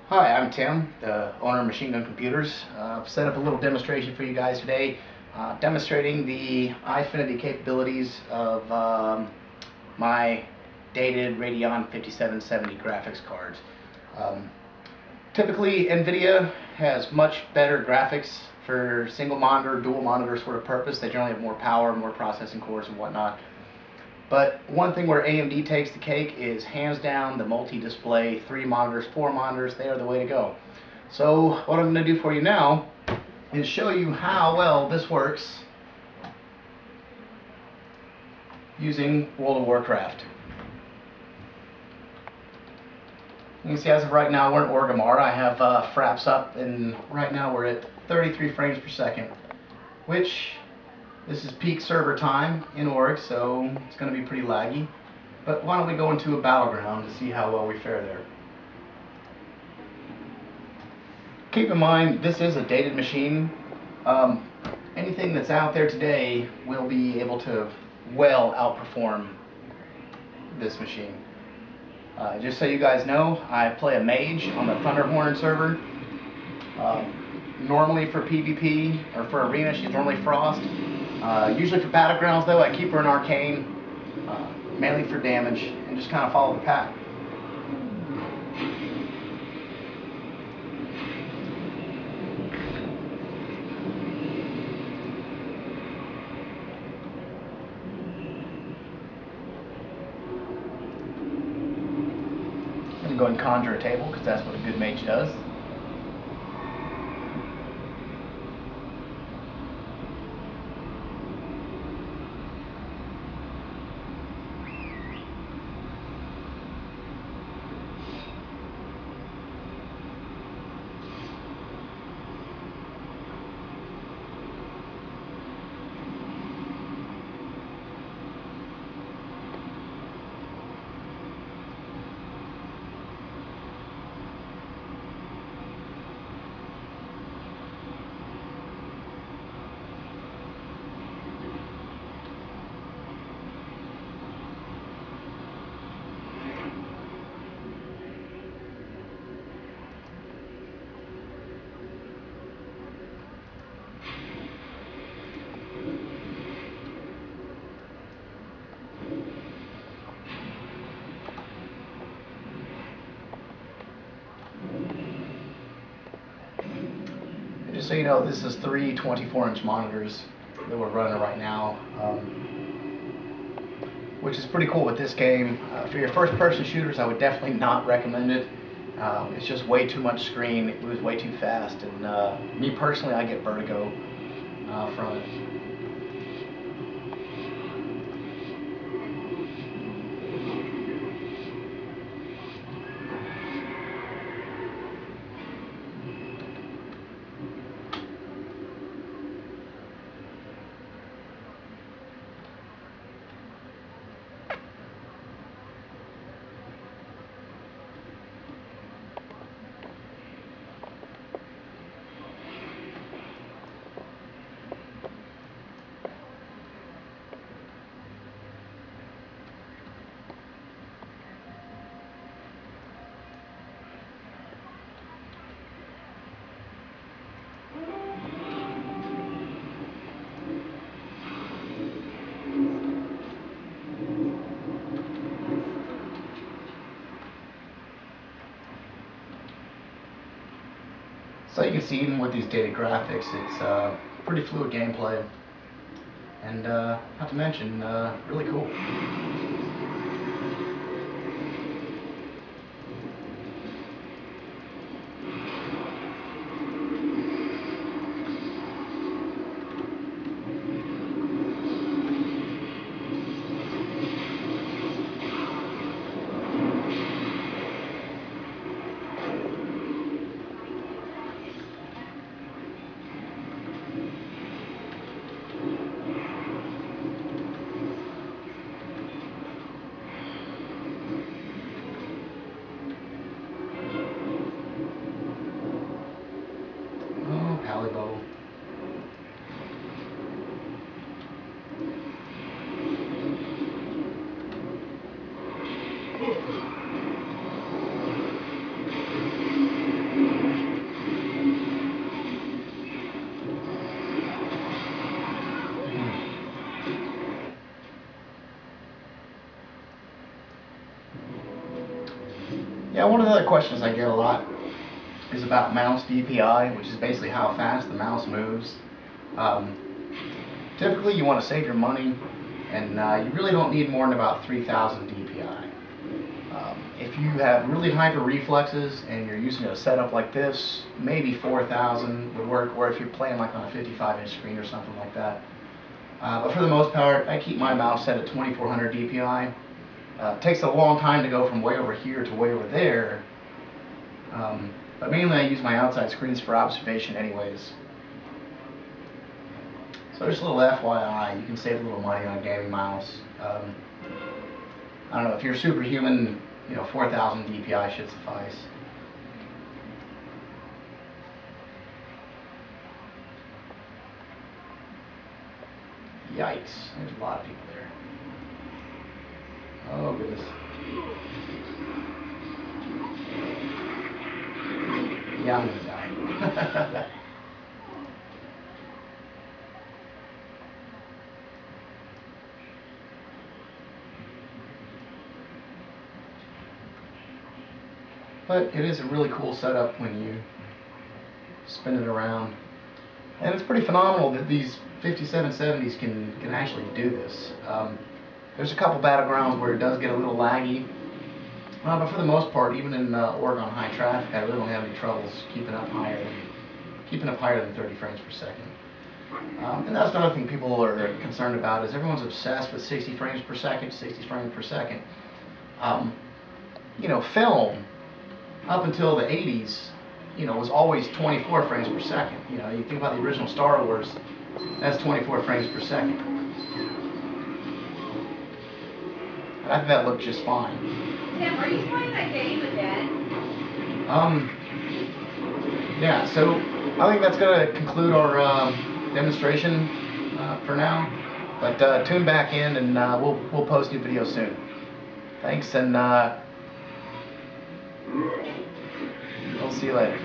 Hi, I'm Tim, the owner of Machinegun Computers. I've set up a little demonstration for you guys today, demonstrating the eyefinity capabilities of my dated Radeon 5770 graphics cards. Typically, NVIDIA has much better graphics for single monitor, dual monitor sort of purpose. They generally have more power, more processing cores and whatnot. But one thing where AMD takes the cake is hands down the multi-display 3 monitors, 4 monitors. They are the way to go. So what I'm going to do for you now is show you how well this works using World of Warcraft. You can see as of right now we're in Orgrimmar. I have fraps up, and right now we're at 33 frames per second, which this is peak server time in Org, so it's going to be pretty laggy. But why don't we go into a battleground to see how well we fare there. Keep in mind, this is a dated machine. Anything that's out there today will be able to well outperform this machine. Just so you guys know, I play a mage on the Thunderhorn server. Normally for PvP or for arena, she's normally Frost. Usually for battlegrounds, though, I keep her in Arcane, mainly for damage, and just kind of follow the pack. I'm going to go ahead and conjure a table, because that's what a good mage does. Just so you know, this is 3 24-inch monitors that we're running right now, which is pretty cool with this game. For your first-person shooters, I would definitely not recommend it. It's just way too much screen. It moves way too fast, and me personally, I get vertigo from it. So you can see, even with these dated graphics, it's pretty fluid gameplay, and not to mention, really cool. Yeah, one of the other questions I get a lot is about mouse DPI, which is basically how fast the mouse moves. Um, Typically, you want to save your money, and you really don't need more than about 3,000 DPI. If you have really hyper reflexes and you're using a setup like this, maybe 4,000 would work, or if you're playing like on a 55-inch screen or something like that. But for the most part, I keep my mouse set at 2,400 DPI. It takes a long time to go from way over here to way over there, but mainly I use my outside screens for observation anyways. So just a little FYI, you can save a little money on a gaming mouse. I don't know, if you're superhuman, 4,000 DPI should suffice. Yikes, there's a lot of people there. Oh goodness. Yeah, I'm gonna die. But it is a really cool setup when you spin it around. And it's pretty phenomenal that these 5770s can actually do this. There's a couple battlegrounds where it does get a little laggy, but for the most part, even in Oregon high traffic, I really don't have any troubles keeping up higher than 30 frames per second. And that's another thing people are concerned about, is everyone's obsessed with 60 frames per second, 60 frames per second. Film up until the 80s, was always 24 frames per second. You think about the original Star Wars, that's 24 frames per second. And I think that looked just fine. Tim, are you playing that game again? Yeah, so I think that's going to conclude our demonstration for now. But tune back in, and we'll post new videos soon. Thanks, and we'll see you later.